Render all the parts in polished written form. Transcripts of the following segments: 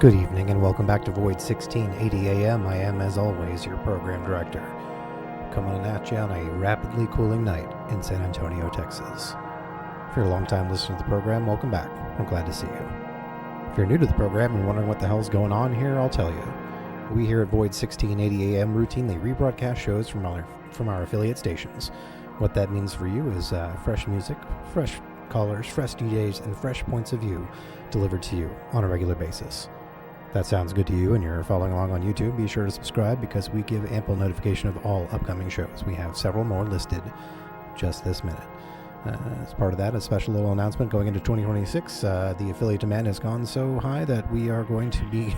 Good evening and welcome back to Void 1680 AM. I am, as always, your program director, coming at you on a rapidly cooling night in San Antonio, Texas. If you're a long-time listener to the program, welcome back. I'm glad to see you. If you're new to the program and wondering what the hell's going on here, I'll tell you. We here at Void 1680 AM routinely rebroadcast shows from our affiliate stations. What that means for you is fresh music, fresh callers, fresh DJs, and fresh points of view delivered to you on a regular basis. If that sounds good to you and you're following along on YouTube, be sure to subscribe because we give ample notification of all upcoming shows. We have several more listed just this minute. As part of that, a special little announcement going into 2026. The affiliate demand has gone so high that we are going to be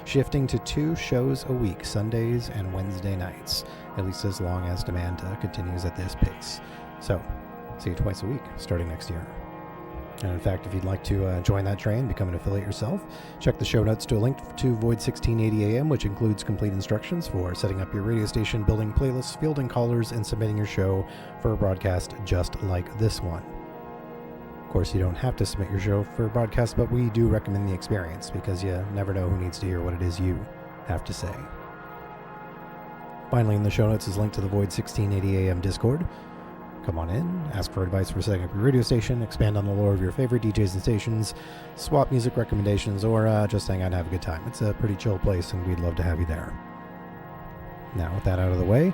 shifting to 2 shows a week, Sundays and Wednesday nights, at least as long as demand continues at this pace. So, see you twice a week starting next year. And in fact, if you'd like to join that train, become an affiliate yourself, check the show notes to a link to Void 1680 AM, which includes complete instructions for setting up your radio station, building playlists, fielding callers, and submitting your show for a broadcast just like this one. Of course, you don't have to submit your show for a broadcast, but we do recommend the experience because you never know who needs to hear what it is you have to say. Finally, in the show notes is a link to the Void 1680 AM Discord. Come on in, ask for advice for setting up your radio station, expand on the lore of your favorite DJs and stations, swap music recommendations, or just hang out and have a good time. It's a pretty chill place, and we'd love to have you there. Now, with that out of the way,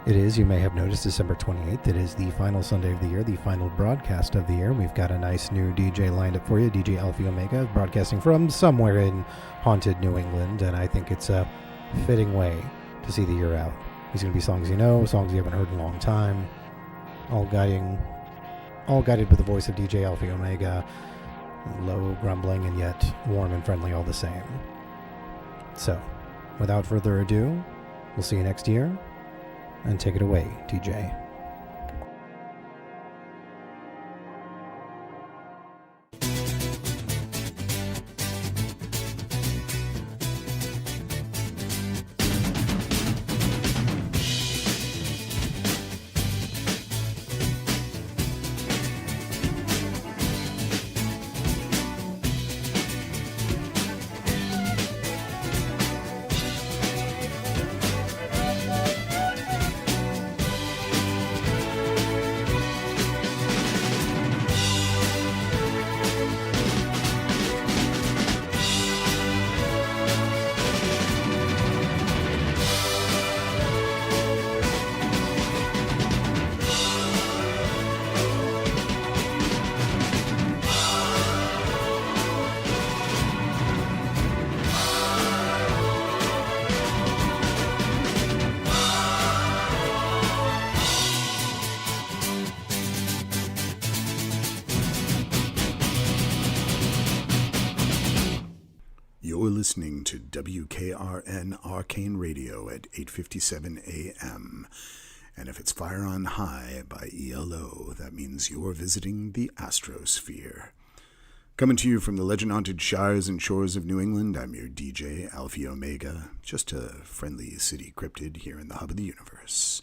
it is, you may have noticed, December 28th. It is the final Sunday of the year, the final broadcast of the year. We've got a nice new DJ lined up for you, DJ Alfie Omega, broadcasting from somewhere in haunted New England, and I think it's a fitting way to see the year out. These are going to be songs you know, songs you haven't heard in a long time, all guided with the voice of DJ Alfie Omega, low, grumbling, and yet warm and friendly all the same. So, without further ado, we'll see you next year, and take it away, DJ. You're listening to WKRN Arcane Radio at 8:57 a.m. And if it's Fire on High by ELO, that means you're visiting the Astrosphere. Coming to you from the legend-haunted shires and shores of New England, I'm your DJ, Alfie Omega, just a friendly city cryptid here in the hub of the universe.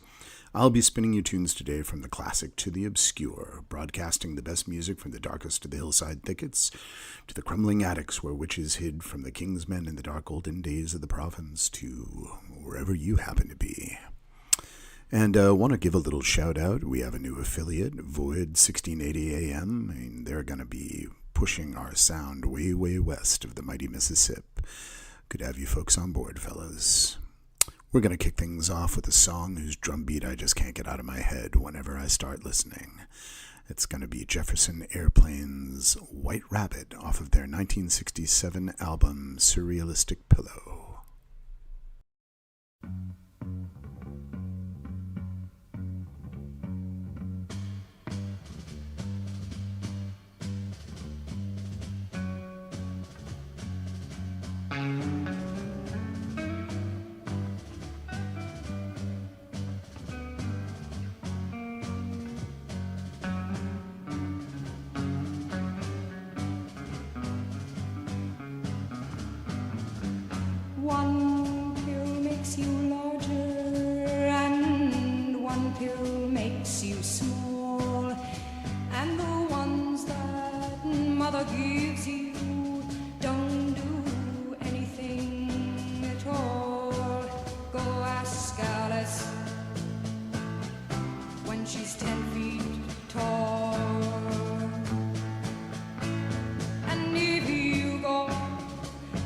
I'll be spinning you tunes today from the classic to the obscure, broadcasting the best music from the darkest of the hillside thickets to the crumbling attics where witches hid from the king's men in the dark olden days of the province to wherever you happen to be. And want to give a little shout out. We have a new affiliate, Void 1680 AM. I mean, they're going to be pushing our sound way, way west of the mighty Mississippi. Good to have you folks on board, fellas. We're going to kick things off with a song whose drum beat I just can't get out of my head whenever I start listening. It's going to be Jefferson Airplane's White Rabbit off of their 1967 album Surrealistic Pillow. One pill makes you larger and one pill makes you small, and the ones that mother gives you don't do anything at all. Go ask Alice when she's 10 feet tall. And if you go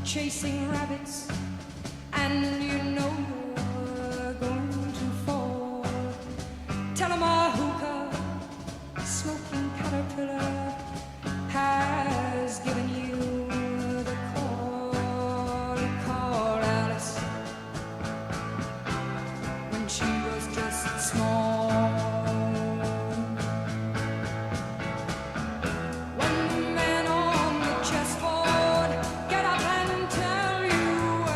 chasing rabbits and you know you're going to fall, tell 'em a hookah smoking caterpillar has given you the call. Call Alice when she was just small. When the men on the chessboard get up and tell you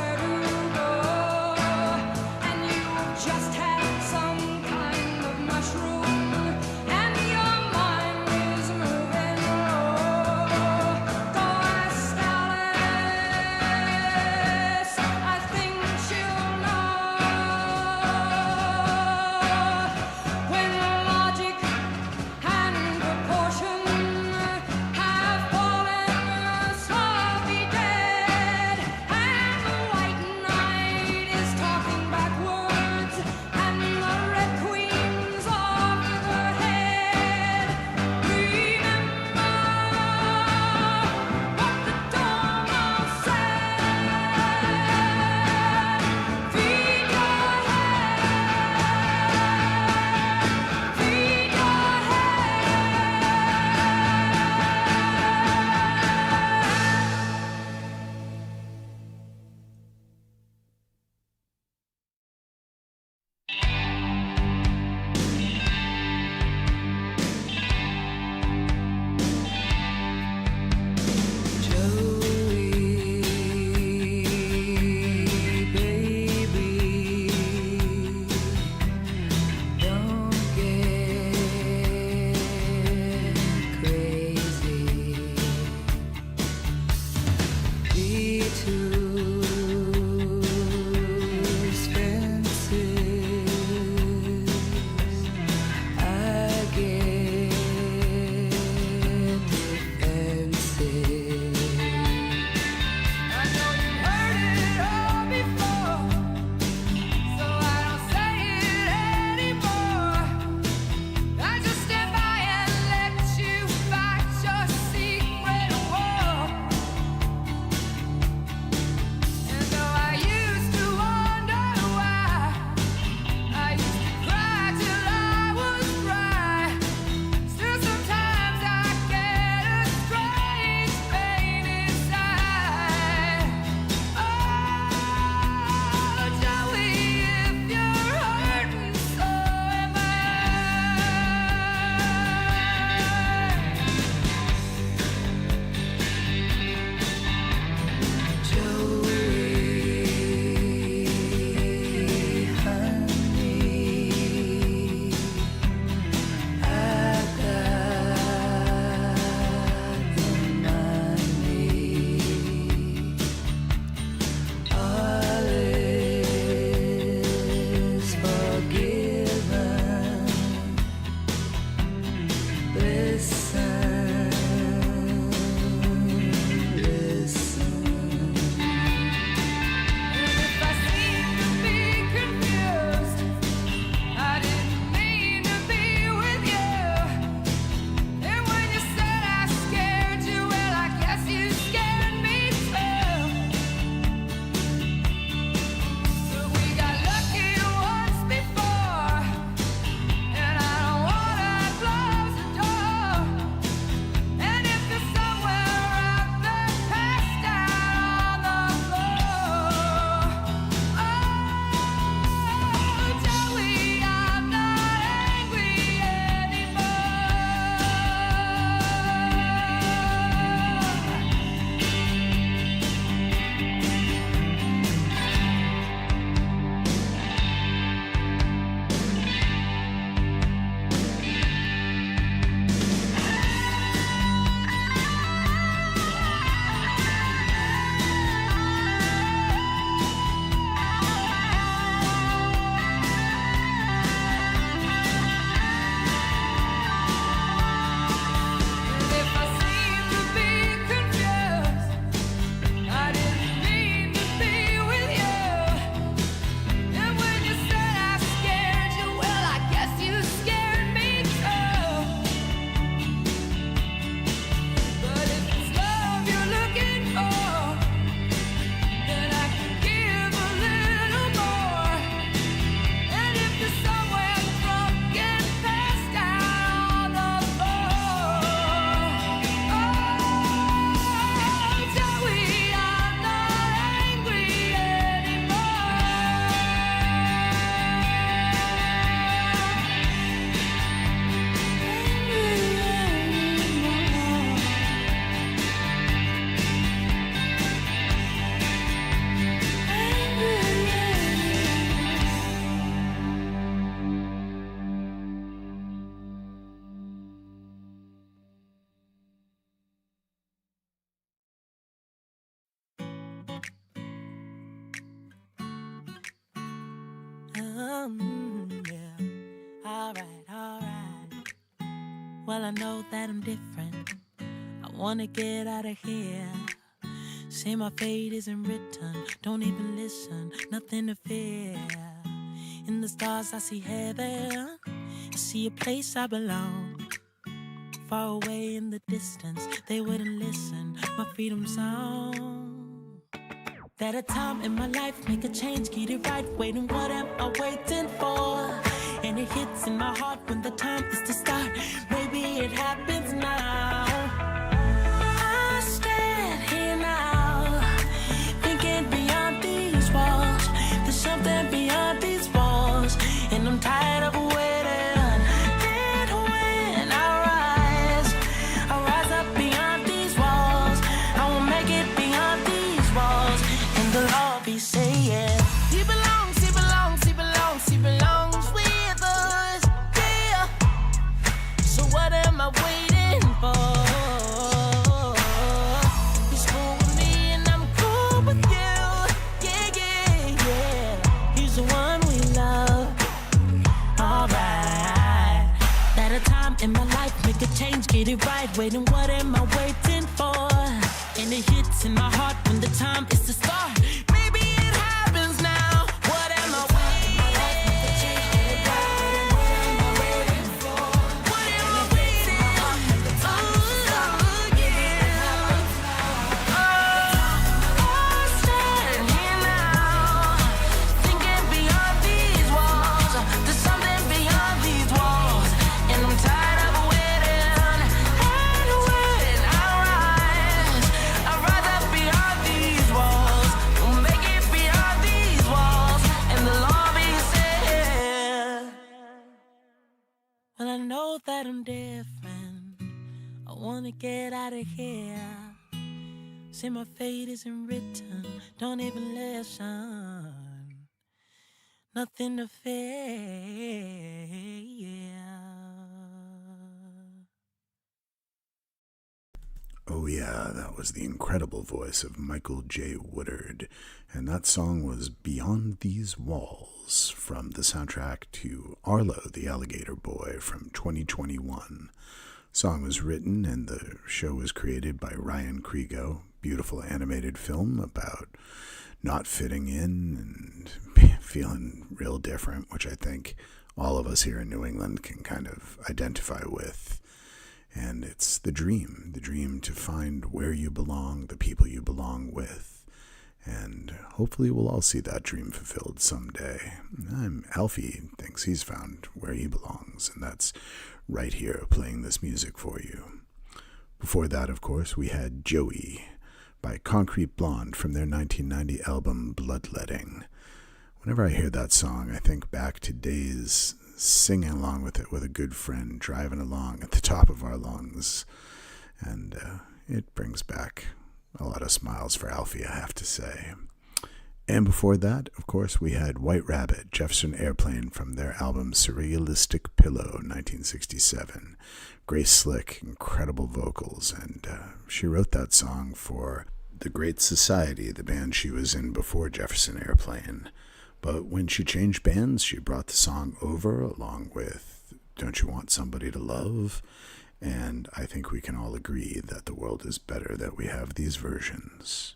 Yeah. Alright. Well, I know that I'm different. I wanna get out of here. Say my fate isn't written. Don't even listen, nothing to fear. In the stars I see heaven. I see a place I belong. Far away in the distance, they wouldn't listen. My freedom song. That a time in my life make a change, get it right. Waiting, what am I waiting for? And it hits in my heart when the time is to start. Maybe it happens now. I stand here now, thinking beyond these walls. There's something beyond these walls, and I'm tired of waiting. In my life, make a change, get it right. Waiting, what am I waiting for? And it hits in my heart when the time is to start. Maybe it happens now. What am I waiting for? What am I waiting for? I stand here now, thinking beyond these walls. There's something beyond these walls, and I'm tired. I know that I'm different. I wanna get out of here. Say my fate isn't written. Don't even listen. Nothing to fear. Oh yeah, that was the incredible voice of Michael J. Woodard, and that song was Beyond These Walls from the soundtrack to Arlo, the Alligator Boy from 2021. The song was written and the show was created by Ryan Kriego. Beautiful animated film about not fitting in and feeling real different, which I think all of us here in New England can kind of identify with. And it's the dream to find where you belong, the people you belong with. And hopefully we'll all see that dream fulfilled someday. Alfie thinks he's found where he belongs, and that's right here playing this music for you. Before that, of course, we had Joey by Concrete Blonde from their 1990 album Bloodletting. Whenever I hear that song, I think back to days singing along with it with a good friend, driving along at the top of our lungs. And it brings back a lot of smiles for Alfie, I have to say. And before that, of course, we had White Rabbit, Jefferson Airplane from their album Surrealistic Pillow, 1967. Grace Slick, incredible vocals, and she wrote that song for The Great Society, the band she was in before Jefferson Airplane. But when she changed bands, she brought the song over along with Don't You Want Somebody to Love? And I think we can all agree that the world is better that we have these versions.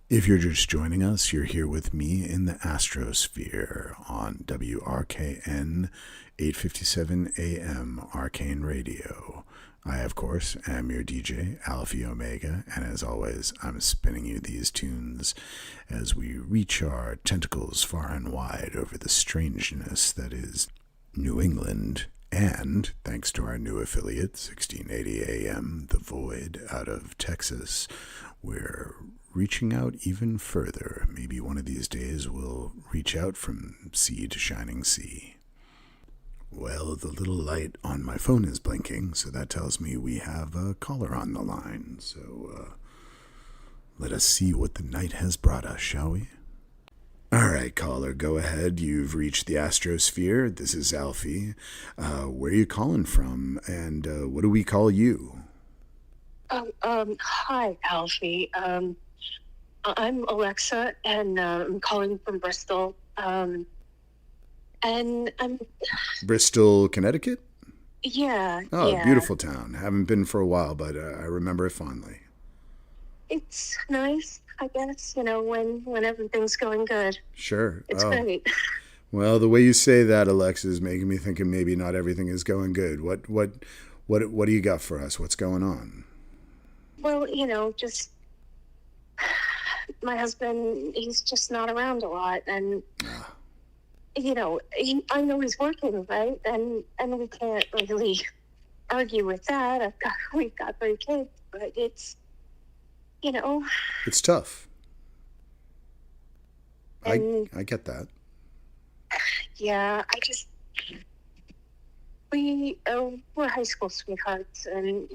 If you're just joining us, you're here with me in the Astrosphere on WRKN 857 AM Arcane Radio. I, of course, am your DJ, Alfie Omega, and as always, I'm spinning you these tunes as we reach our tentacles far and wide over the strangeness that is New England, and, thanks to our new affiliate, 1680 AM, The Void, out of Texas, we're reaching out even further. Maybe one of these days we'll reach out from sea to shining sea. Well, the little light on my phone is blinking, so that tells me we have a caller on the line. So, let us see what the night has brought us, shall we? All right, caller, go ahead. You've reached the Astrosphere. This is Alfie. Where are you calling from, and what do we call you? Hi, Alfie. I'm Alexa, and I'm calling from Bristol. And Bristol, Connecticut? yeah, Oh, yeah. beautiful town. Haven't been for a while, but I remember it fondly. It's nice, I guess, when everything's going good. Sure. It's Oh, great. well, the way you say that, Alexa, is making me thinking maybe not everything is going good. What do you got for us? What's going on? Well, just my husband, he's just not around a lot. And, I know he's working, right? And we can't really argue with that. We've got 3 kids, but it's, It's tough. And- I get that. yeah, we're high school sweethearts, and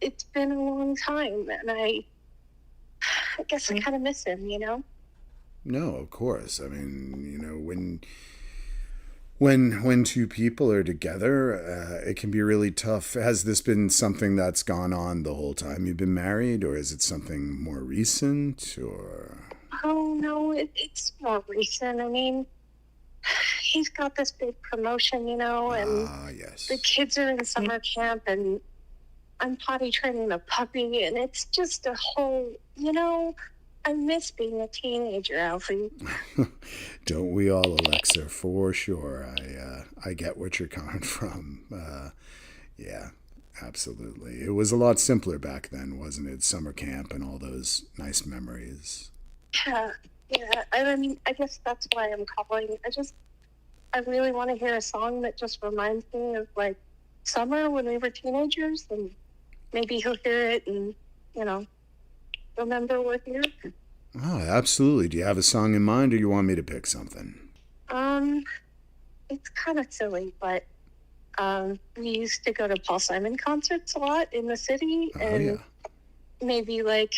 it's been a long time, and I guess I kind of miss him. No, of course. I mean, when two people are together, it can be really tough. Has this been something that's gone on the whole time you've been married, or is it something more recent, or? Oh no, it's more recent. I mean, he's got this big promotion, and Yes. the kids are in summer camp, and I'm potty training a puppy, and it's just a whole, I miss being a teenager, Alfie. Don't we all, Alexa? For sure. I get what you're coming from. Yeah, absolutely. It was a lot simpler back then, wasn't it? Summer camp and all those nice memories. Yeah. I mean, I guess that's why I'm calling. I really want to hear a song that just reminds me of, like, summer when we were teenagers, and maybe he'll hear it and, remember we're here. Oh, absolutely. Do you have a song in mind, or you want me to pick something? It's kind of silly, but we used to go to Paul Simon concerts a lot in the city, and yeah. maybe like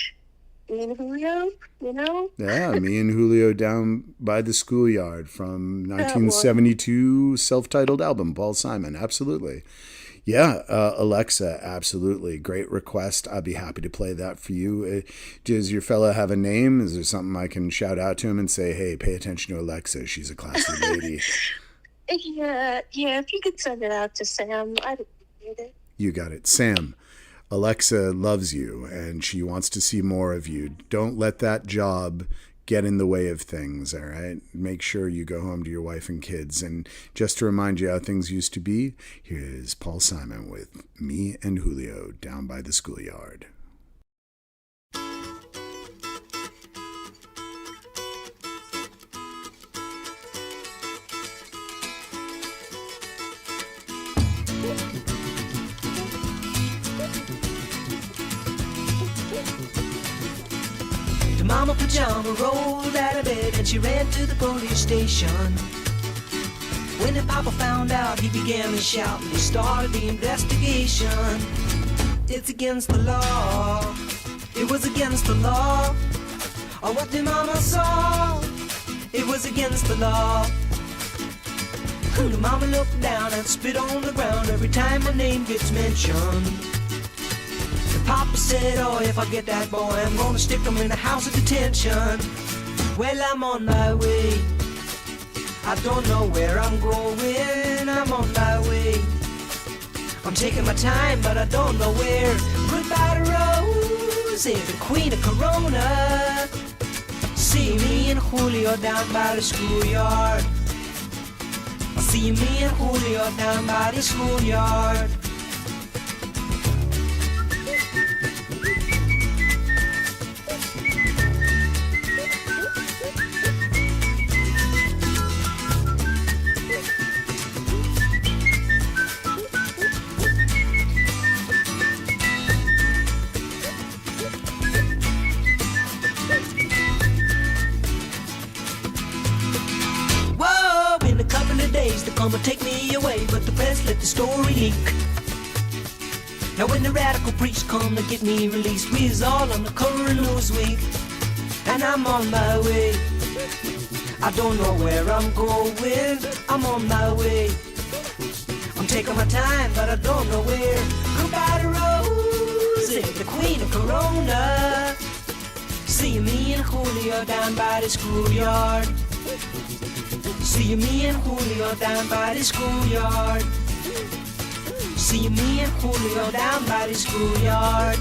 me and Julio, Yeah, me and Julio Down by the Schoolyard from 1972 self-titled album, Paul Simon. Absolutely. Yeah, Alexa, absolutely. Great request. I'd be happy to play that for you. Does your fella have a name? Is there something I can shout out to him and say, hey, pay attention to Alexa. She's a classy lady. Yeah, if you could send it out to Sam, I'd appreciate it. You got it. Sam, Alexa loves you, and she wants to see more of you. Don't let that job get in the way of things, all right? Make sure you go home to your wife and kids. And just to remind you how things used to be, here's Paul Simon with Me and Julio Down by the Schoolyard. Mama Pajama rolled out of bed and she ran to the police station. When the Papa found out, he began to shout and he started the investigation. It's against the law. It was against the law. Oh, what the Mama saw. It was against the law. The Mama looked down and spit on the ground every time my name gets mentioned. Papa said, oh, if I get that boy, I'm gonna stick him in the house of detention. Well, I'm on my way. I don't know where I'm going. I'm on my way. I'm taking my time, but I don't know where. Goodbye to Rose, the queen of Corona. See me and Julio down by the schoolyard. See me and Julio down by the schoolyard. They're gonna take me away, but the press let the story leak. Now when the radical priest come to get me released, we is all on the cover of Newsweek. And I'm on my way. I don't know where I'm going. I'm on my way. I'm taking my time, but I don't know where. Goodbye to Rose, the queen of Corona. See me and Julio down by the schoolyard. See you, me and Julio down by the schoolyard. See you, me and Julio down by the schoolyard.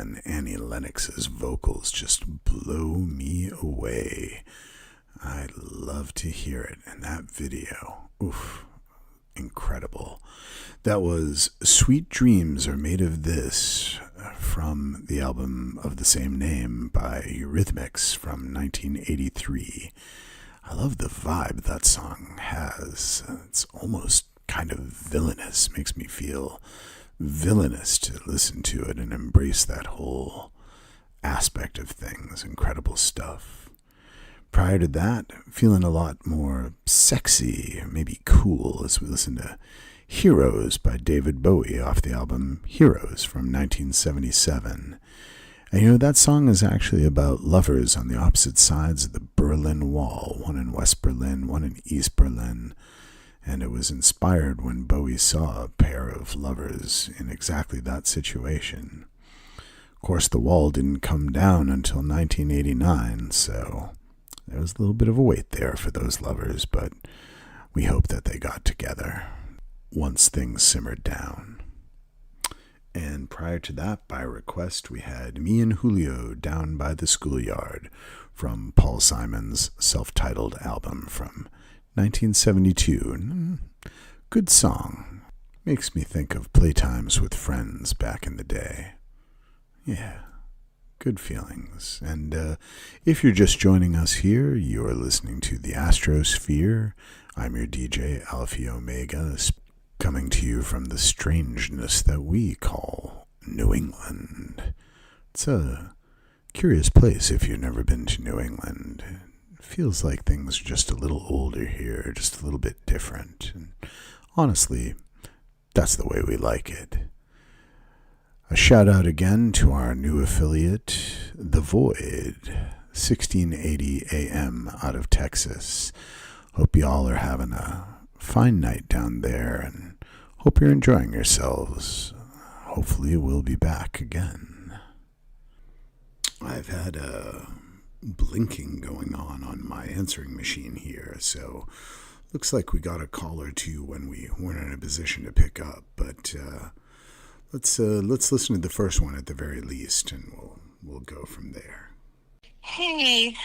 man, Annie Lennox's vocals just blow me away. I love to hear it, and that video, oof, incredible. That was Sweet Dreams Are Made of This from the album of the same name by Eurythmics from 1983. I love the vibe that song has. It's almost kind of villainous. Makes me feel villainous to listen to it and embrace that whole aspect of things. Incredible stuff. Prior to that, feeling a lot more sexy, maybe cool, as we listen to Heroes by David Bowie off the album Heroes from 1977. And that song is actually about lovers on the opposite sides of the Berlin Wall, one in West Berlin, one in East Berlin. And it was inspired when Bowie saw a pair of lovers in exactly that situation. Of course, the wall didn't come down until 1989, so there was a little bit of a wait there for those lovers, but we hope that they got together once things simmered down. And prior to that, by request, we had Me and Julio Down by the Schoolyard from Paul Simon's self-titled album from 1972. Good song. Makes me think of playtimes with friends back in the day. Yeah, good feelings. And if you're just joining us here, you're listening to The Astrosphere. I'm your DJ, Alfie Omega, coming to you from the strangeness that we call New England. It's a curious place if you've never been to New England. It feels like things are just a little older here, just a little bit different. And honestly, that's the way we like it. A shout out again to our new affiliate, The Void, 1680 AM out of Texas. Hope y'all are having a fine night down there and hope you're enjoying yourselves. Hopefully we'll be back again. I've had a blinking going on my answering machine here, so looks like we got a call or two when we weren't in a position to pick up, but let's listen to the first one at the very least, and we'll go from there. Hey,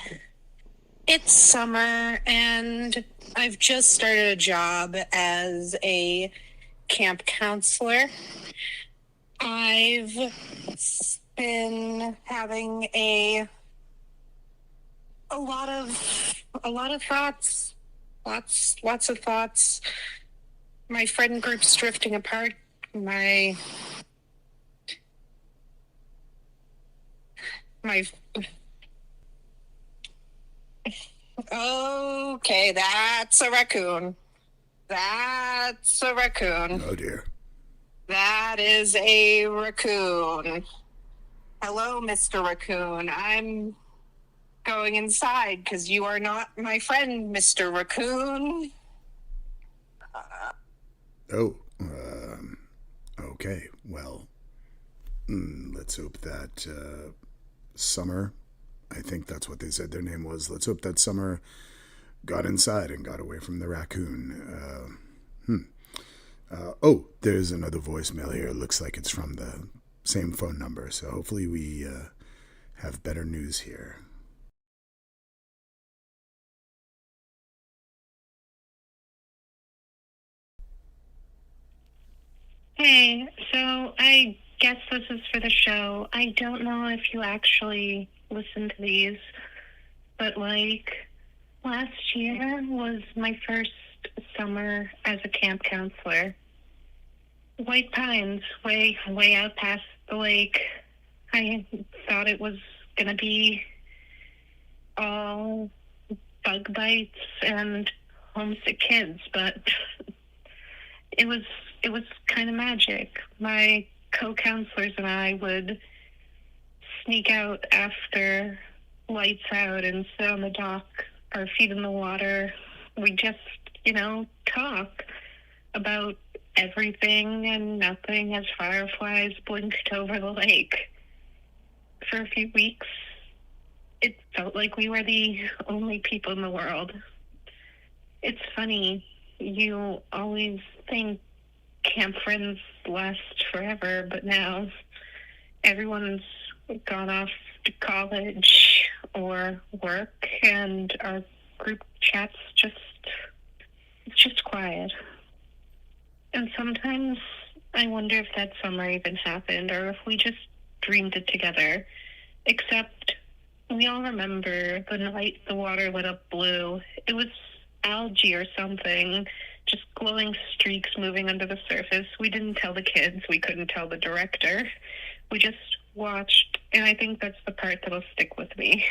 it's summer, and I've just started a job as a camp counselor. I've been having a lot of thoughts, lots of thoughts. My friend group's drifting apart. Okay, that's a raccoon. That's a raccoon. Oh dear. That is a raccoon. Hello, Mr. Raccoon. I'm going inside because you are not my friend, Mr. Raccoon. Okay. Well, let's hope that Summer, I think that's what they said their name was. Let's hope that Summer got inside and got away from the raccoon. There's another voicemail here. It looks like it's from the same phone number, so hopefully we have better news here. Hey, so I guess this is for the show. I don't know if you actually listen to these, but last year was my first summer as a camp counselor. White Pines, way out past the lake. I thought it was going to be all bug bites and homesick kids, but it was kind of magic. My co-counselors and I would sneak out after lights out and sit on the dock, our feet in the water. We just, talk about everything and nothing as fireflies blinked over the lake. For a few weeks, it felt like we were the only people in the world. It's funny, you always think camp friends last forever, but now everyone's gone off to college or work, and our group chats it's just quiet. And sometimes I wonder if that summer even happened, or if we just dreamed it together. Except we all remember the night the water lit up blue. It was algae or something, just glowing streaks moving under the surface. We didn't tell the kids. We couldn't tell the director. We just watched, and I think that's the part that'll stick with me.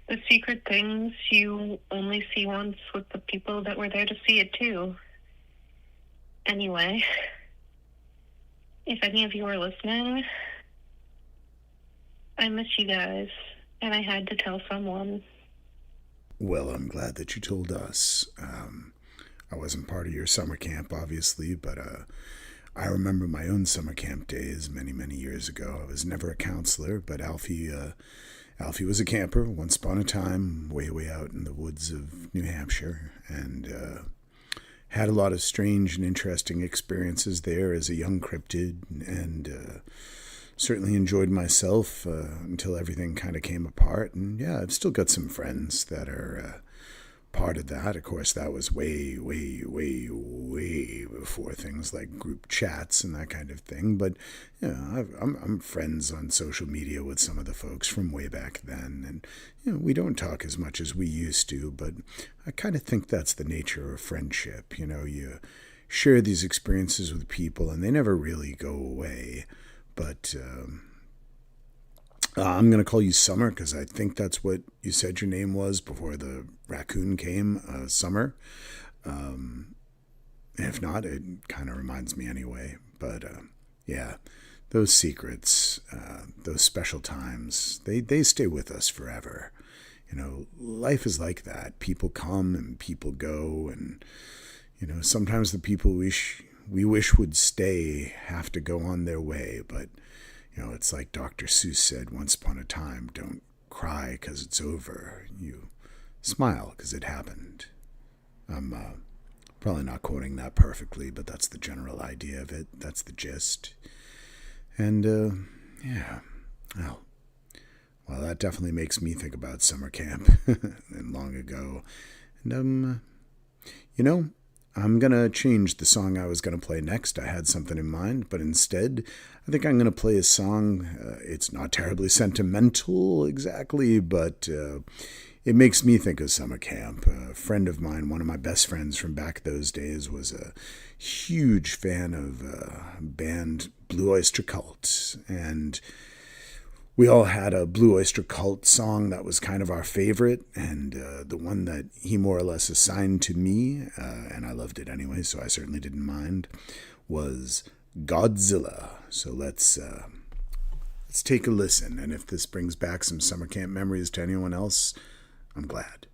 The secret things you only see once with the people that were there to see it too. Anyway, if any of you are listening, I miss you guys, and I had to tell someone. Well, I'm glad that you told us. I wasn't part of your summer camp, obviously, but I remember my own summer camp days many, many years ago. I was never a counselor, but Alfie was a camper once upon a time, way, way out in the woods of New Hampshire, and had a lot of strange and interesting experiences there as a young cryptid, and certainly enjoyed myself until everything kind of came apart. And yeah, I've still got some friends that are part of that. Of course, that was way, way, way, way before things like group chats and that kind of thing. But you know, I'm friends on social media with some of the folks from way back then, and you know, we don't talk as much as we used to. But I kind of think that's the nature of friendship. You know, you share these experiences with people, and they never really go away. But I'm going to call you Summer because I think that's what you said your name was before the raccoon came, Summer. If not, it kind of reminds me anyway. But yeah, those secrets, those special times, they stay with us forever. You know, life is like that. People come and people go. And, you know, sometimes the people we wish would stay have to go on their way. But, you know, it's like Dr. Seuss said once upon a time, don't cry because it's over. You smile because it happened. I'm probably not quoting that perfectly, but that's the general idea of it. That's the gist. And, yeah, well, that definitely makes me think about summer camp and long ago. And, you know, I'm going to change the song I was going to play next. I had something in mind, but instead, I think I'm going to play a song. It's not terribly sentimental exactly, but it makes me think of summer camp. A friend of mine, one of my best friends from back those days, was a huge fan of band Blue Oyster Cult, and we all had a Blue Oyster Cult song that was kind of our favorite, and the one that he more or less assigned to me, and I loved it anyway, so I certainly didn't mind, was Godzilla. So let's take a listen, and if this brings back some summer camp memories to anyone else, I'm glad.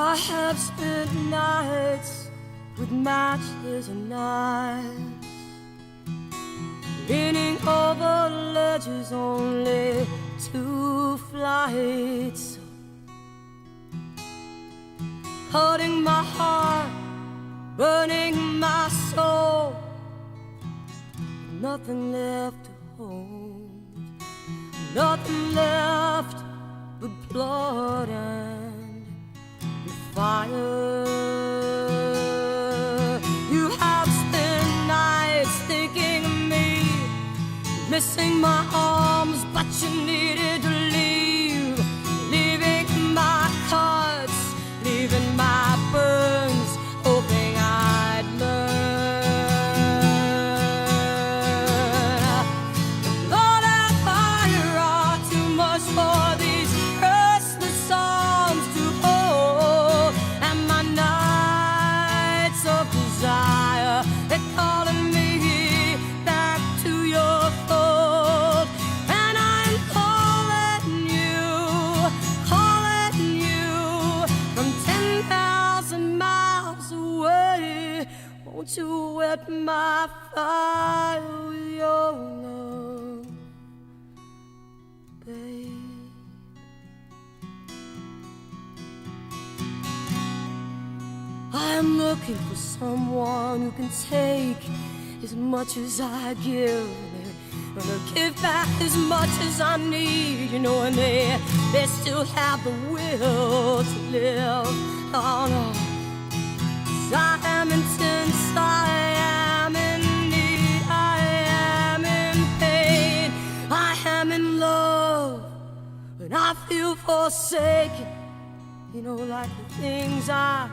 I have spent nights with matches and knives, leaning over ledges, only 2 flights, hurting my heart, burning my soul, nothing left to hold, nothing left but blood and fire. You have spent nights thinking of me, missing my arms, but you needed to leave, leaving my cuts, leaving my burns, hoping I'd learn. The blood and fire are too much for these restless arms to hold, and my nights of desire, they're calling me back to your fold. And I'm calling you from 10,000 miles away. Won't you wet my fire with your love, babe? I'm looking for someone who can take as much as I give, gonna give back as much as I need, you know, and they still have the will to live. Oh no, 'cause I am intense, I am in need, I am in pain, I am in love, and I feel forsaken, you know, like the things I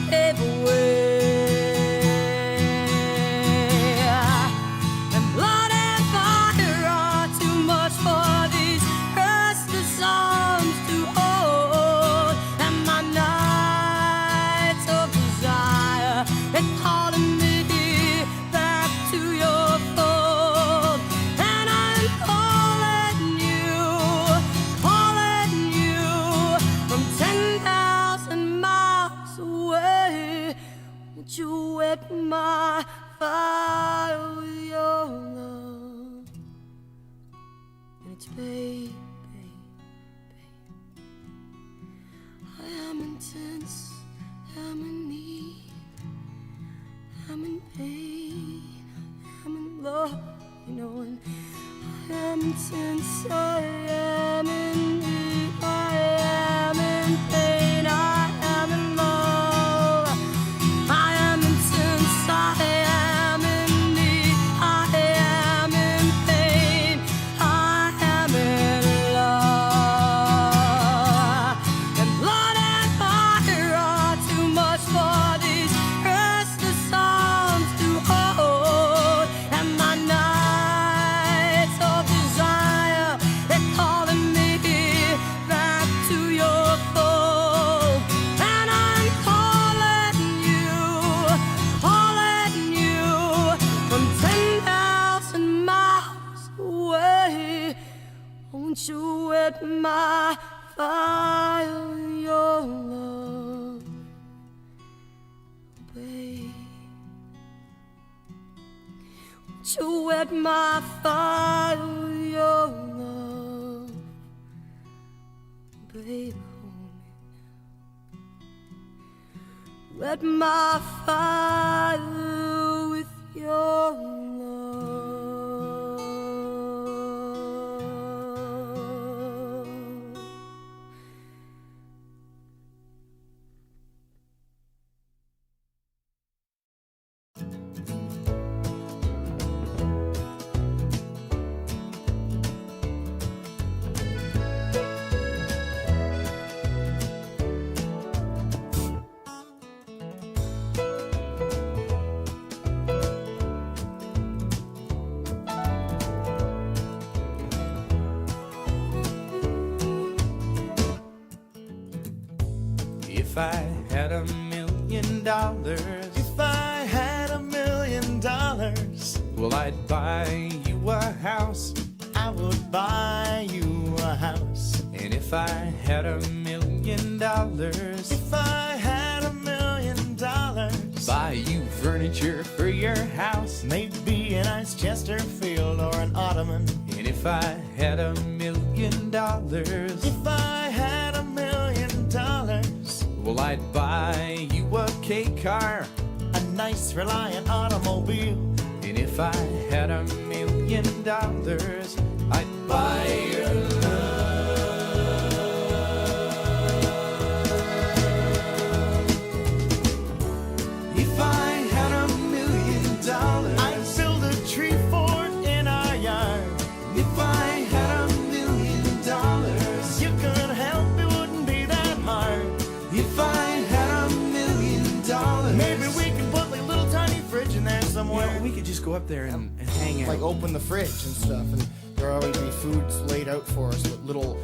gave away. And blood and fire are too much for these restless arms to hold, and my nights of desire, they're calling me back to your fold. And I'm calling you from 10,000 miles away. Would you wet my fire with your love? And it's babe, babe, babe. I am intense, I'm in need, I'm in pain, I'm in love, you know, and I am intense, I am in need, I am in pain, I am in love, I am intense, I am in need, I am in pain, I am in love. And blood and fire are too much for these restless arms to hold, and my nights of desire, they're calling me back to your fold. And I'm calling you from 10,000 miles away. Won't you wet my fire with your love, babe? Won't you wet my fire with your love, babe? Wet my fire with your love. If I had $1 million, if I had $1 million, well, I'd buy you a house. I would buy you a house. And if I had $1 million, $1 million, If I had $1 million, buy you furniture for your house. maybe a nice Chesterfield or an ottoman. And if I had $1 million, If I had $1 million, well, I'd buy you a K car. a nice Reliant automobile. And if I had $1 million, I'd buy your love. If I had $1 million, I'd build a tree fort in our yard. if I had $1 million, You could help, it wouldn't be that hard. if I had $1 million, Maybe we could put like a little tiny fridge in there somewhere. we could just go up there and hang out. Like open the fridge and stuff, and there always be foods laid out for us with little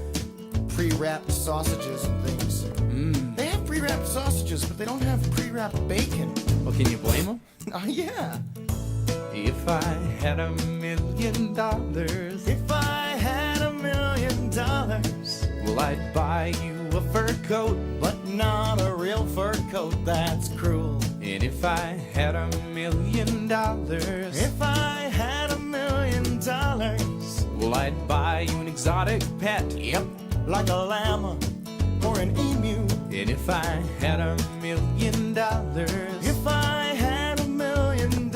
pre-wrapped sausages and things. They have pre-wrapped sausages, but they don't have pre-wrapped bacon. Well, can you blame them? Oh yeah. If I had $1 million, If I had $1 million, well, I'd buy you a fur coat. but not a real fur coat, that's cruel. And if I had $1 million, If I had $1 million, well, I'd buy you an exotic pet. Yep. like a llama or an emu. And if I had $1 million, If I had $1 million,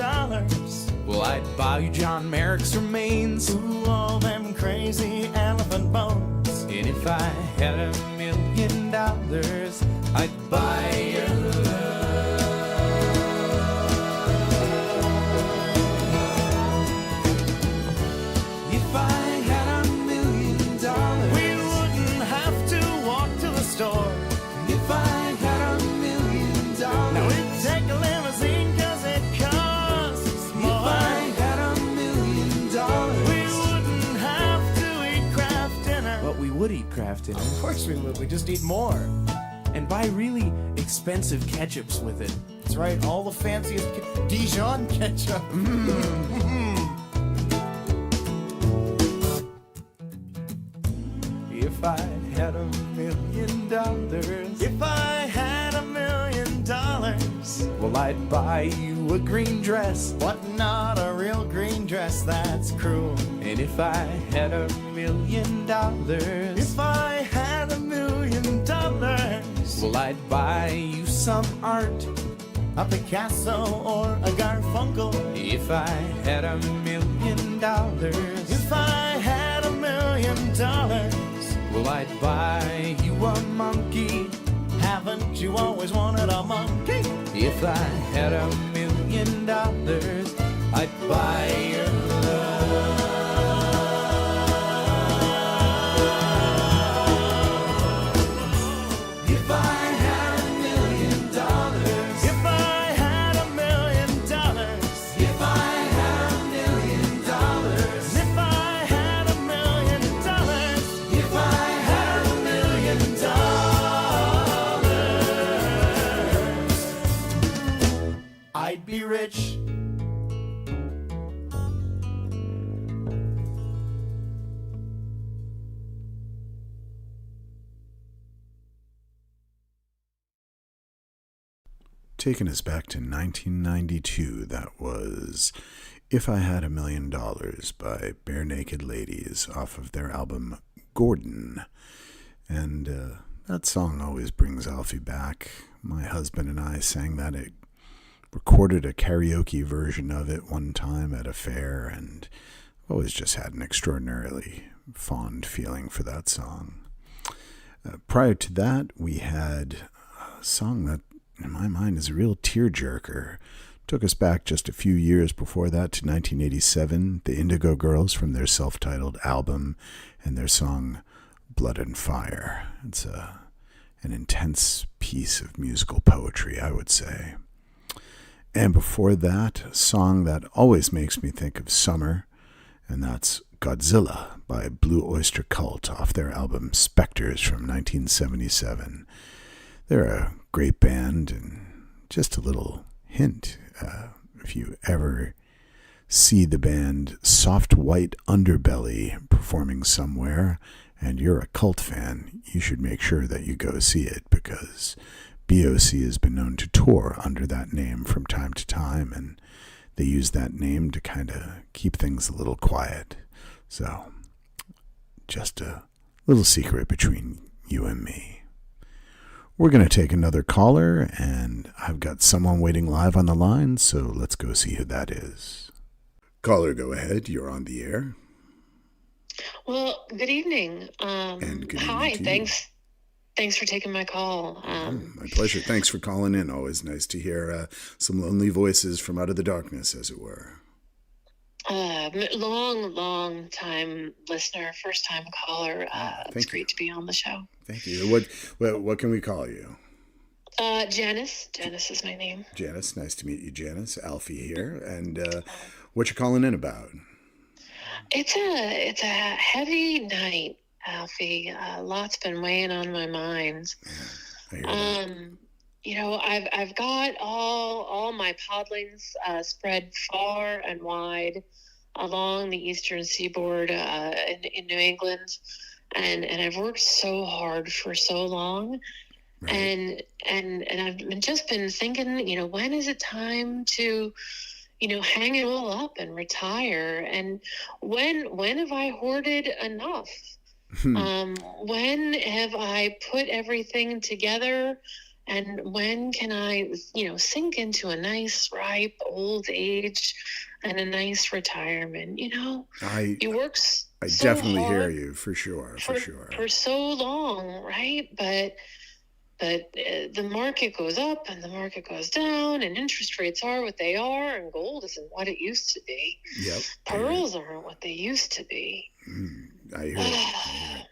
well, I'd buy you John Merrick's remains. ooh, all them crazy elephant bones. And if I had $1 million, I'd buy your love. If I had $1 million, We wouldn't have to walk to the store. if I had $1 million, Now we'd take a limousine 'cause it costs if more. I had $1 million, We wouldn't have to eat Kraft dinner. but we would eat Kraft dinner Of course we would. We just eat more. and buy really expensive ketchups with it. That's right. All the fanciest Dijon ketchup. If I had $1 million, If I had $1 million, well, I'd buy you a green dress. but not a real green dress, that's cruel. And if I had $1 million, If I had $1 million, well, I'd buy you some art. a Picasso or a Garfunkel. If I had $1 million, If I had $1 million, well, I'd buy you a monkey. haven't you always wanted a monkey? If I had $1 million, I'd buy your love. If I had $1 million, If I had $1 million, if I had $1 million, if I had $1 million, if I had $1 million, I'd be rich. Taking us back to 1992, that was If I Had $1 Million by Bare Naked Ladies off of their album Gordon. And that song always brings Alfie back. My husband and I sang that. It recorded a karaoke version of it one time at a fair, and always just had an extraordinarily fond feeling for that song. Prior to that, we had a song that, in my mind, is a real tearjerker. Took us back just a few years before that to 1987, the Indigo Girls from their self-titled album and their song Blood and Fire. It's an intense piece of musical poetry, I would say. And before that, a song that always makes me think of summer, and that's Godzilla by Blue Oyster Cult off their album Spectres from 1977. They're a great band, and just a little hint, if you ever see the band Soft White Underbelly performing somewhere and you're a cult fan, you should make sure that you go see it, because BOC has been known to tour under that name from time to time, and they use that name to kind of keep things a little quiet. So, just a little secret between you and me. We're going to take another caller, and I've got someone waiting live on the line, so let's go see who that is. Caller, go ahead. You're on the air. Well, good evening. And good hi, evening to you. Thanks for taking my call. My pleasure. Thanks for calling in. Always nice to hear some lonely voices from out of the darkness, as it were. Long time listener, first time caller. It's great to be on the show. Thank you. What can we call you? Janice. Janice is my name. Janice. Nice to meet you, Janice. Alfie here. And what you calling in about? It's a heavy night, Alfie. Lots been weighing on my mind. I hear that. You know, I've got all my podlings spread far and wide along the eastern seaboard in New England, and I've worked so hard for so long, right. and I've just been thinking, you know, when is it time to, you know, hang it all up and retire? And when have I hoarded enough? When have I put everything together? And when can I, you know, sink into a nice, ripe old age and a nice retirement? You know, you work so definitely hard hear you, for sure. For so long, right? But the market goes up and the market goes down, and interest rates are what they are, and gold isn't what it used to be. Yep. Pearls aren't what they used to be. I hear it.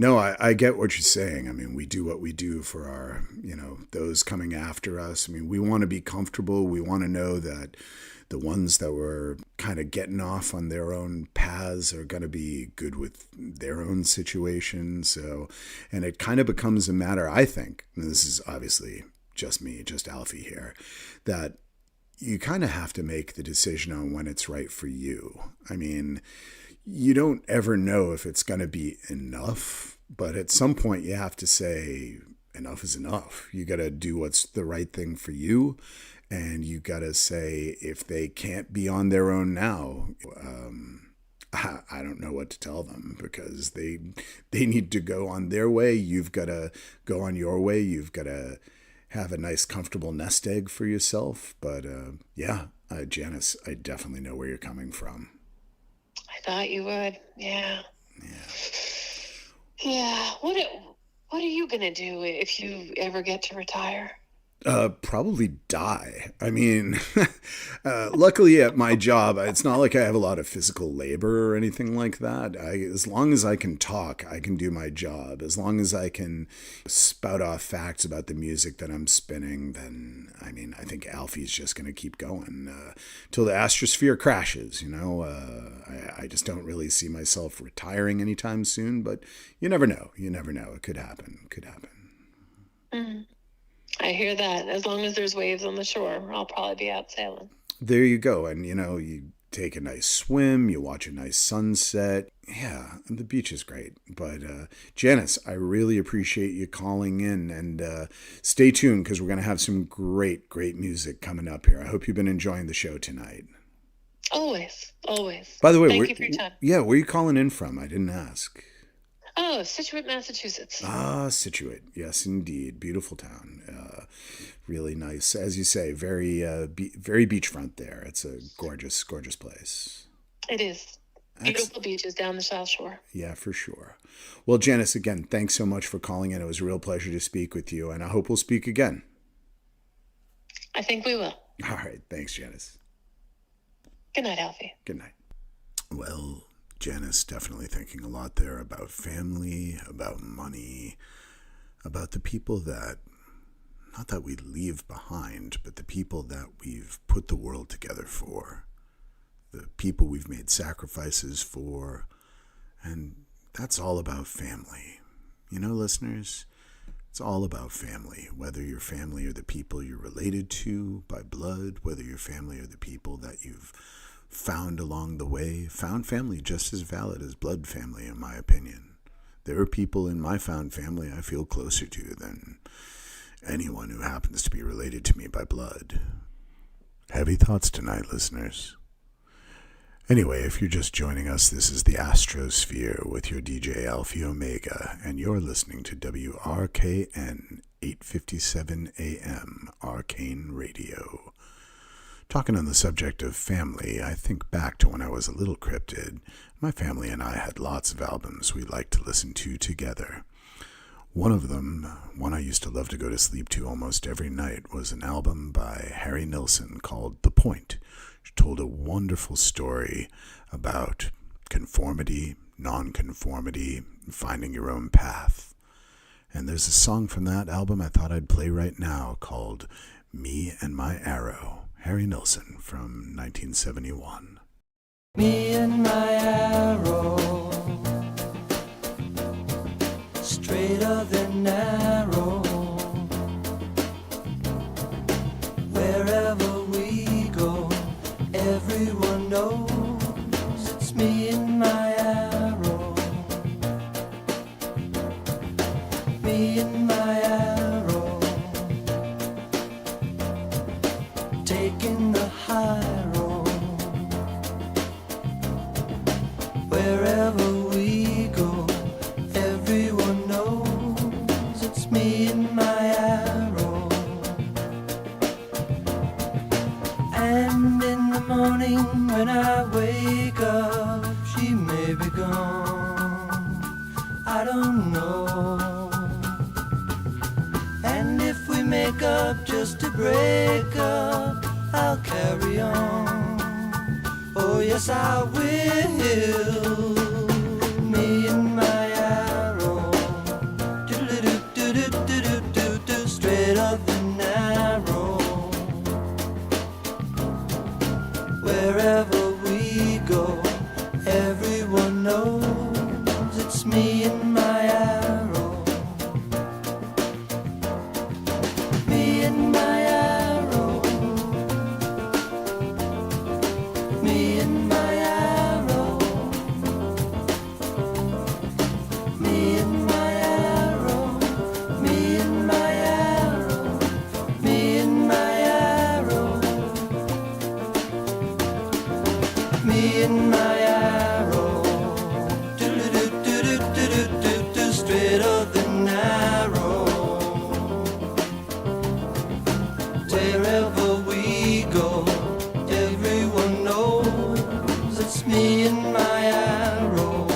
No, I get what you're saying. I mean, we do what we do for our, you know, those coming after us. I mean, we want to be comfortable. We want to know that the ones that were kind of getting off on their own paths are going to be good with their own situation. So, and it kind of becomes a matter, I think, and this is obviously just me, just Alfie here, that you kind of have to make the decision on when it's right for you. I mean, you don't ever know if it's going to be enough, but at some point you have to say enough is enough. You got to do what's the right thing for you. And you got to say, if they can't be on their own now, I don't know what to tell them, because they need to go on their way. You've got to go on your way. You've got to have a nice, comfortable nest egg for yourself. But Janice, I definitely know where you're coming from. I thought you would. Yeah. What are you gonna do if you ever get to retire? Probably die. I mean, luckily at my job, it's not like I have a lot of physical labor or anything like that. As long as I can talk, I can do my job. As long as I can spout off facts about the music that I'm spinning, then, I mean, I think Alfie's just going to keep going till the astrosphere crashes, you know. I just don't really see myself retiring anytime soon, but you never know. You never know. It could happen. Mm. I hear that. As long as there's waves on the shore, I'll probably be out sailing. There you go. And, you know, you take a nice swim, you watch a nice sunset. Yeah, and the beach is great. But, Janice, I really appreciate you calling in. And stay tuned, because we're going to have some great music coming up here. I hope you've been enjoying the show tonight. Always. By the way, thank you for your time. Yeah, where are you calling in from? I didn't ask. Oh, Situate, Massachusetts. Ah, Situate. Yes, indeed. Beautiful town. Really nice. As you say, very beachfront there. It's a gorgeous place. It is. Beautiful beaches down the South Shore. Yeah, for sure. Well, Janice, again, thanks so much for calling in. It was a real pleasure to speak with you, and I hope we'll speak again. I think we will. All right. Thanks, Janice. Good night, Alfie. Good night. Well, Janice definitely thinking a lot there about family, about money, about the people that, not that we leave behind, but the people that we've put the world together for, the people we've made sacrifices for, and that's all about family. You know, listeners, it's all about family, whether your family are the people you're related to by blood, whether your family are the people that you've found along the way. Found family just as valid as blood family, in my opinion. There are people in my found family I feel closer to than anyone who happens to be related to me by blood. Heavy thoughts tonight, listeners. Anyway, if you're just joining us, this is the Astrosphere with your DJ Alfie Omega, and you're listening to WRKN 857 AM Arcane Radio. Talking on the subject of family, I think back to when I was a little cryptid. My family and I had lots of albums we liked to listen to together. One of them, one I used to love to go to sleep to almost every night, was an album by Harry Nilsson called The Point. It told a wonderful story about conformity, nonconformity, finding your own path. And there's a song from that album I thought I'd play right now called Me and My Arrow. Harry Nilsson from 1971. Me and my arrow, straighter than narrow. Wherever we go, everyone knows it's me and my arrow. Me and my arrow, taking the high road. Wherever we go, everyone knows it's me and my arrow. And in the morning when I wake up, she may be gone, I don't know. And if we make up just to break up, I'll carry on. Oh yes, I will. Me and my arrow, do-do-do-do-do-do-do, straight up and narrow. Wherever we go, everyone knows it's me and my arrow. Me and my arrow. Me and my arrow. Me and my arrow. Me and my arrow. Me and my arrow. Me and my arrow. Do-do-do-do-do-do-do, straighter than narrow. Wherever we go, everyone knows it's me and my arrow.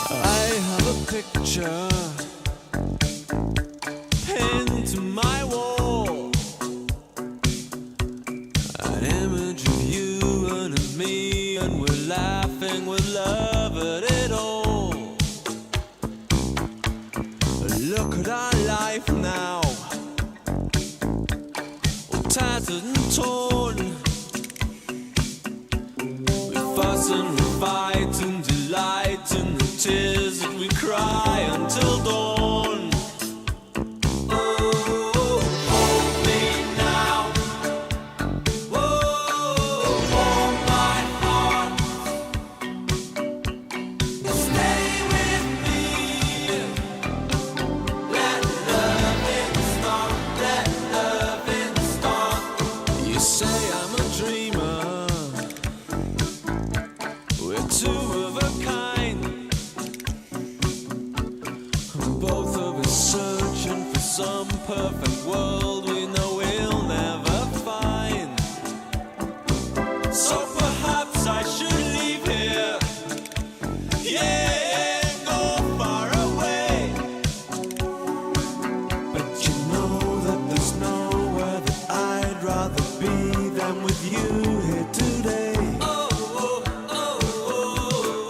I have a picture pinned to my wall, an image of you and of me, and we're laughing with love at it all. Look at our life now, all tattered and torn. We fuss and we fight and delight in the tears that we cry until dawn. Oh, hold me now. Oh, hold my heart. Stay with me. Let loving start. Let loving start. You say I'm a dreamer. We're two of a kind. Both of us searching for some perfect world we know we'll never find. So perhaps I should leave here, yeah, go far away. But you know that there's nowhere that I'd rather be than with you here today. Oh, oh, oh, oh.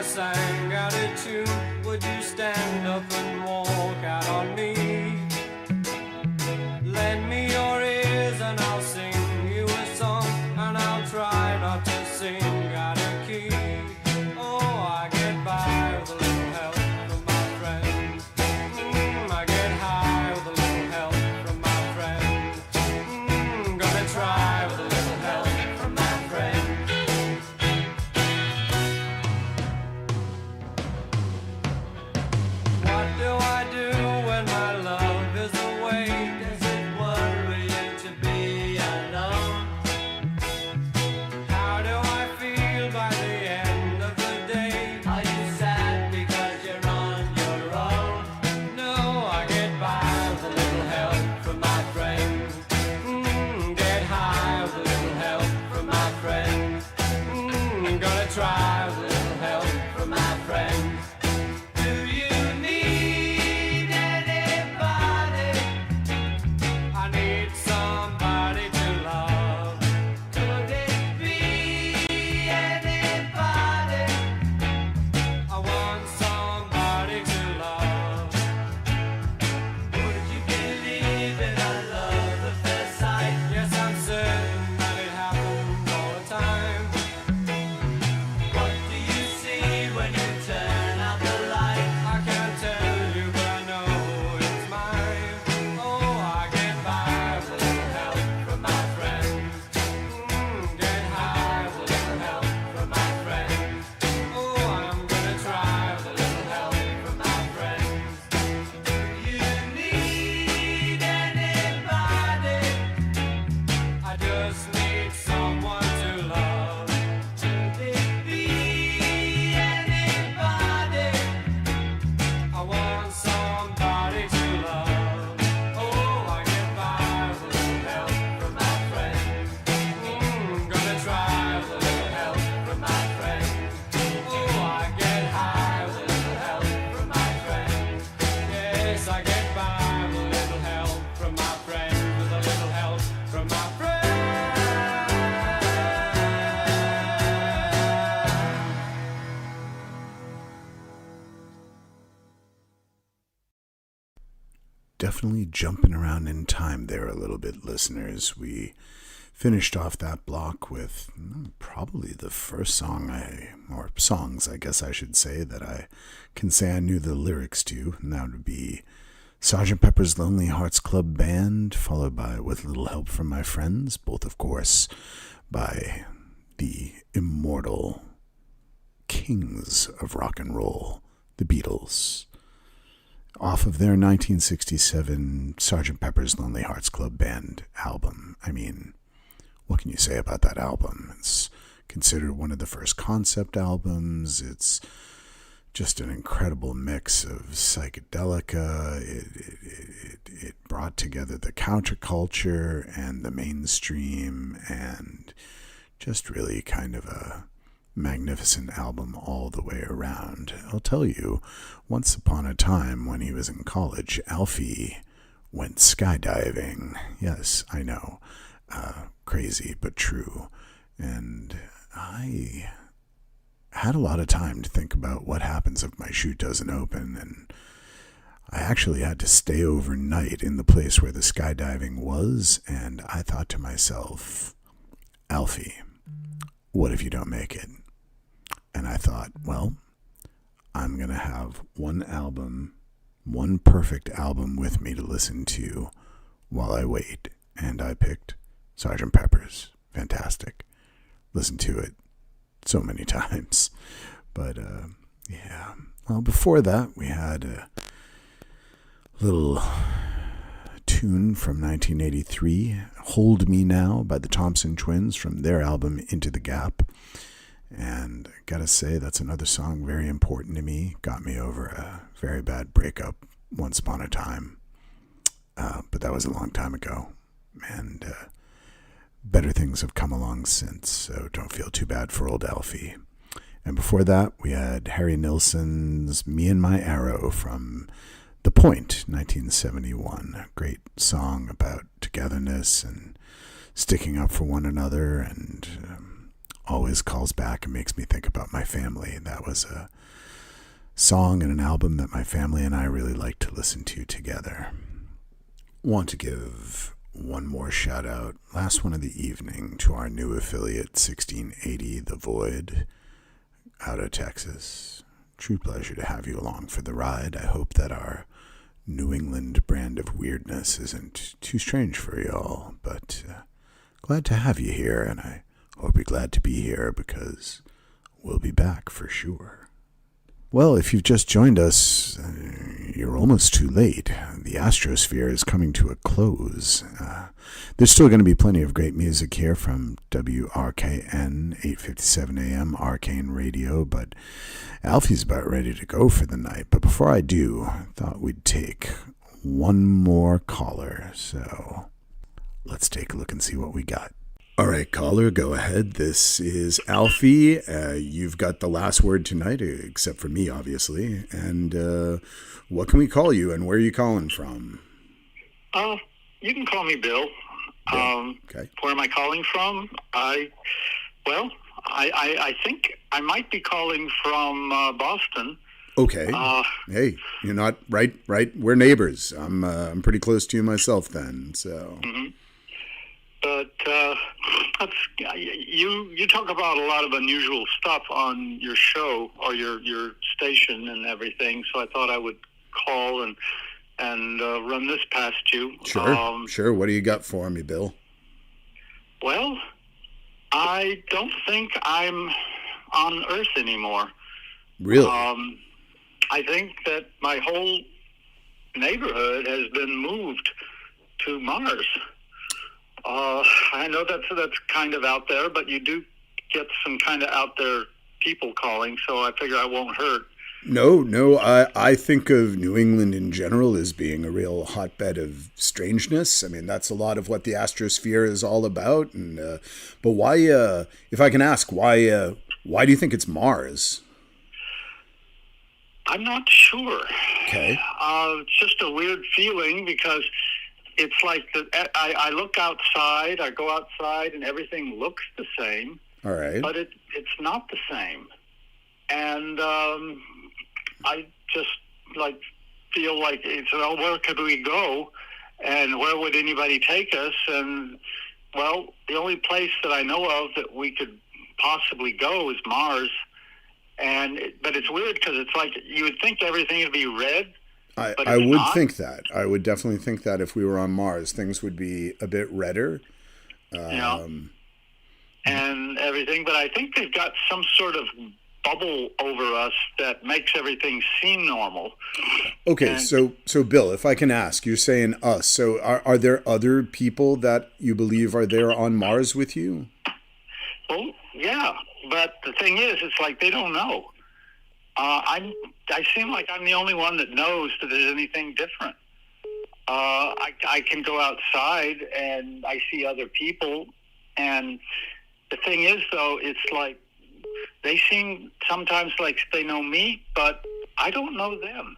I sang out a tune, would you stand up and walk out on me? Lend me your ears and I'll sing you a song, and I'll try not to sing out of key. Oh, I get by with a little help from my friends. I get high with a little help from my friends. Gonna try with a little help from my friends. What do I do when my love is away? Does it worry you to be alone? How do I feel by the end of the day? Are you sad because you're on your own? No, I get by with a little help from my friends. Get high with a little help from my friends. Gonna try with a little help from my friends. Do you need anybody? I need somebody to love. Could it be anybody? I want somebody to love. Would you believe in a love at first sight? Yes, I'm certain that it happens all the time. What do you see when you turn out the light? I can't tell you, but I know it's mine. Oh, I get by with a little help from my friends. Get high with a little help from my friends. Oh, I'm gonna try with a little help from my friends. Do you need anybody? I just need someone to love. Could it be anybody? I want somebody to love. Oh, I get by with a little help from my friends. Gonna try with a little help from my friends. Oh, I get high with a little help from my friends. Yes, I get by with a little help from my friends. With a little help from my friends. Definitely jumping around in time there a little bit, listeners. We finished off that block with probably the first or songs, I guess I should say, that I can say I knew the lyrics to, and that would be Sgt. Pepper's Lonely Hearts Club Band, followed by With a Little Help from My Friends, both, of course, by the immortal kings of rock and roll, the Beatles, off of their 1967 Sgt. Pepper's Lonely Hearts Club Band album. I mean, what can you say about that album? It's considered one of the first concept albums. It's just an incredible mix of psychedelica. It brought together the counterculture and the mainstream, and just really kind of a magnificent album all the way around. I'll tell you, once upon a time when he was in college, Alfie went skydiving. Yes, I know. Crazy, but true. And I had a lot of time to think about what happens if my chute doesn't open, and I actually had to stay overnight in the place where the skydiving was, and I thought to myself, Alfie, what if you don't make it? And I thought, well, I'm going to have one perfect album with me to listen to while I wait. And I picked Sgt. Pepper's. Fantastic. Listened to it so many times. But, yeah. Well, before that, we had a little tune from 1983, Hold Me Now by the Thompson Twins from their album Into the Gap. And I gotta say, that's another song very important to me. Got me over a very bad breakup once upon a time. But that was a long time ago. And better things have come along since, so don't feel too bad for old Alfie. And before that, we had Harry Nilsson's Me and My Arrow from The Point, 1971. A great song about togetherness and sticking up for one another and always calls back and makes me think about my family. That was a song and an album that my family and I really like to listen to together. Want to give one more shout out, last one of the evening, to our new affiliate 1680 The Void out of Texas. True pleasure to have you along for the ride. I hope that our New England brand of weirdness isn't too strange for y'all, but glad to have you here, and I hope you're glad to be here because we'll be back for sure. Well, if you've just joined us, you're almost too late. The Astrosphere is coming to a close. There's still going to be plenty of great music here from WRKN 8:57 a.m. Arcane Radio, but Alfie's about ready to go for the night. But before I do, I thought we'd take one more caller, so let's take a look and see what we got. All right, caller, go ahead. This is Alfie. You've got the last word tonight, except for me, obviously. And what can we call you, and where are you calling from? You can call me Bill. Okay. Where am I calling from? I think I might be calling from Boston. Okay. Hey, you're not right. We're neighbors. I'm pretty close to you myself then. So. Mm-hmm. But you talk about a lot of unusual stuff on your show or your station and everything. So I thought I would call and run this past you. Sure. What do you got for me, Bill? Well, I don't think I'm on Earth anymore. Really? I think that my whole neighborhood has been moved to Mars. I know that's kind of out there, but you do get some kind of out there people calling, so I figure I won't hurt. No. I think of New England in general as being a real hotbed of strangeness. I mean, that's a lot of what the Astrosphere is all about. And but why? If I can ask, why do you think it's Mars? I'm not sure. Okay. It's just a weird feeling because it's like I look outside, I go outside, and everything looks the same. All right. But it's not the same. And I just feel like it's, well, where could we go? And where would anybody take us? And, well, the only place that I know of that we could possibly go is Mars. But it's weird because it's like you would think everything would be red. I would think that. I would definitely think that if we were on Mars, things would be a bit redder. And everything. But I think they've got some sort of bubble over us that makes everything seem normal. Okay, so Bill, if I can ask, you're saying us. So are there other people that you believe are there on Mars with you? Well, yeah. But the thing is, it's like they don't know. I seem like I'm the only one that knows that there's anything different. I can go outside and I see other people. And the thing is, though, it's like they seem sometimes like they know me, but I don't know them.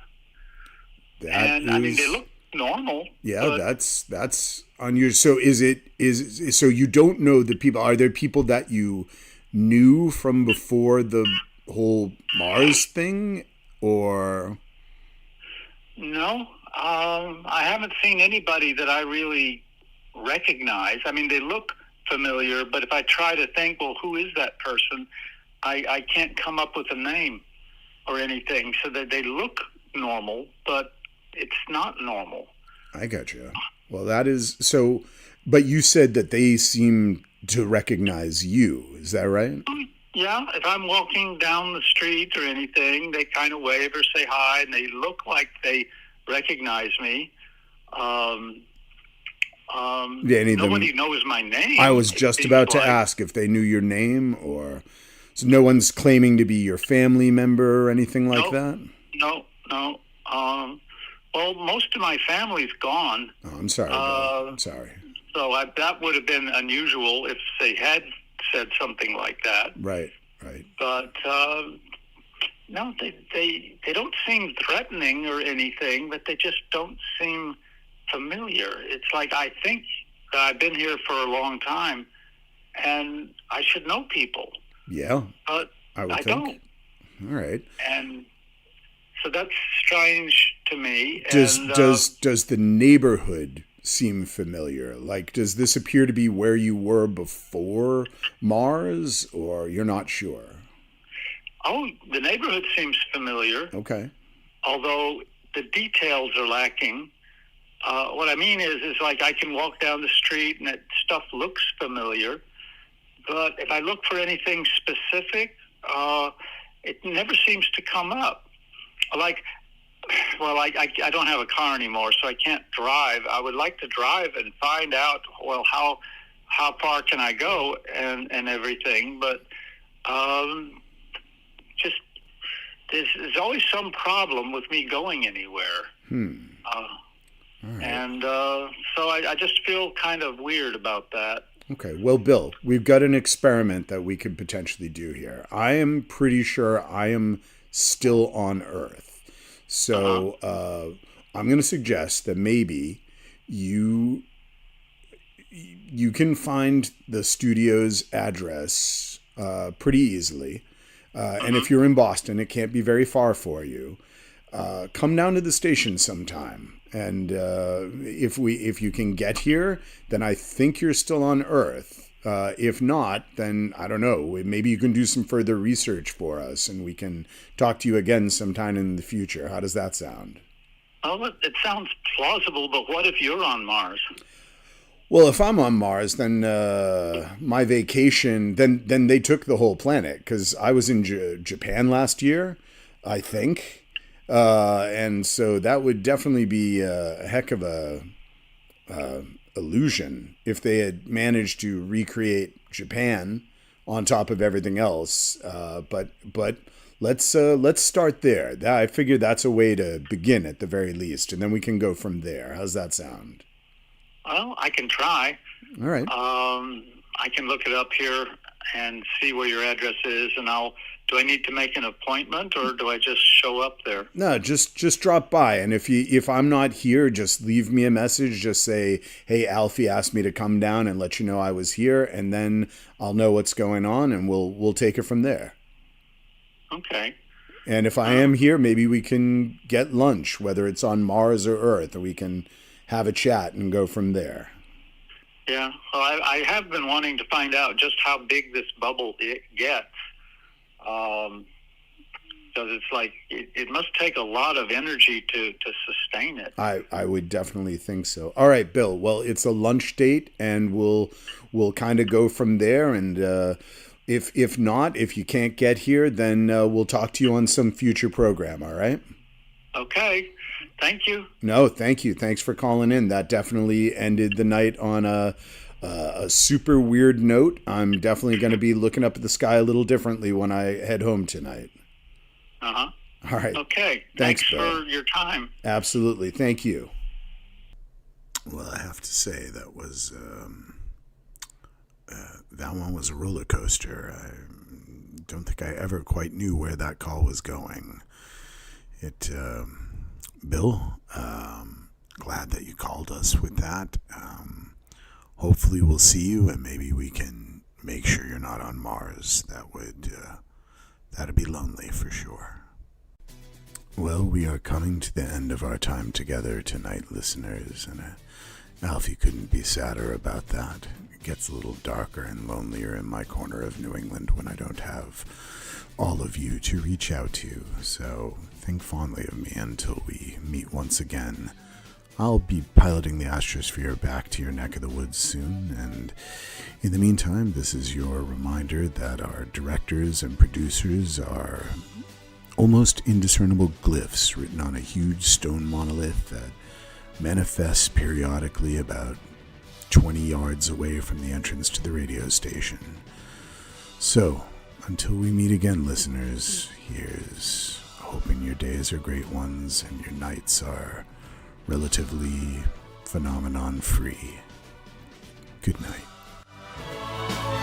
I mean, they look normal. Yeah, that's unusual. So so you don't know the people. Are there people that you knew from before the whole Mars thing, or? No, I haven't seen anybody that I really recognize. I mean, they look familiar, but if I try to think, well, who is that person? I can't come up with a name or anything. So that they look normal, but it's not normal. I got you. Well, that is so. But you said that they seem to recognize you. Is that right? Yeah, if I'm walking down the street or anything, they kind of wave or say hi, and they look like they recognize me. Nobody knows my name. I was just about to ask if they knew your name, or so no one's claiming to be your family member or anything like that? No. Well, most of my family's gone. Oh, I'm sorry. I'm sorry. So that would have been unusual if they had said something like that. Right. But no, they don't seem threatening or anything, but they just don't seem familiar. It's like I think that I've been here for a long time, and I should know people. Yeah, But I would I think. don't. All right. And so that's strange to me. Does and, does the neighborhood seem familiar? Like, does this appear to be where you were before Mars, or you're not sure? Oh, the neighborhood seems familiar, Okay. although the details are lacking. What I mean is like I can walk down the street and that stuff looks familiar, but if I look for anything specific, it never seems to come up. Like, well, I don't have a car anymore, so I can't drive. I would like to drive and find out, well, how far can I go and everything, but just there's always some problem with me going anywhere. And so I just feel kind of weird about that. Okay. Well, Bill, we've got an experiment that we could potentially do here. I am pretty sure I am still on Earth. So I'm going to suggest that maybe you can find the studio's address pretty easily. And if you're in Boston, it can't be very far for you. Come down to the station sometime. And if you can get here, then I think you're still on Earth. If not, then I don't know. Maybe you can do some further research for us, and we can talk to you again sometime in the future. How does that sound? Well, it sounds plausible, but what if you're on Mars? Well, if I'm on Mars, then my vacation, then they took the whole planet, because I was in Japan last year, I think. And so that would definitely be a heck of a illusion if they had managed to recreate Japan on top of everything else. But let's start there. I figure that's a way to begin at the very least, and then we can go from there. How's that sound? Well, I can try. All right. I can look it up here and see where your address is, and do I need to make an appointment, or do I just show up there? No, just drop by, and if I'm not here, just leave me a message. Just say, "Hey, Alfie asked me to come down and let you know I was here," and then I'll know what's going on, and we'll take it from there. Okay. And if I am here, maybe we can get lunch, whether it's on Mars or Earth, or we can have a chat and go from there. Yeah. Well, I have been wanting to find out just how big this bubble gets. Because it's like it must take a lot of energy to sustain it. I would definitely think so. All right, Bill. Well, it's a lunch date, and we'll kind of go from there. And if you can't get here, then we'll talk to you on some future program. All right. Okay. Thank you. No, thank you. Thanks for calling in. That definitely ended the night on a super weird note. I'm definitely going to be looking up at the sky a little differently when I head home tonight. Uh-huh. All right. Okay. Thanks, for Bill. your time. Absolutely. Thank you. Well, I have to say that was that one was a roller coaster. I don't think I ever quite knew where that call was going. Bill, glad that you called us with that. Hopefully we'll see you, and maybe we can make sure you're not on Mars. That'd be lonely for sure. Well, we are coming to the end of our time together tonight, listeners, and Alfie couldn't be sadder about that. It gets a little darker and lonelier in my corner of New England when I don't have all of you to reach out to, so think fondly of me until we meet once again. I'll be piloting the Astrosphere back to your neck of the woods soon, and in the meantime, this is your reminder that our directors and producers are almost indiscernible glyphs written on a huge stone monolith that manifests periodically about 20 yards away from the entrance to the radio station. So, until we meet again, listeners, here's hoping your days are great ones and your nights are relatively phenomenon-free. Good night.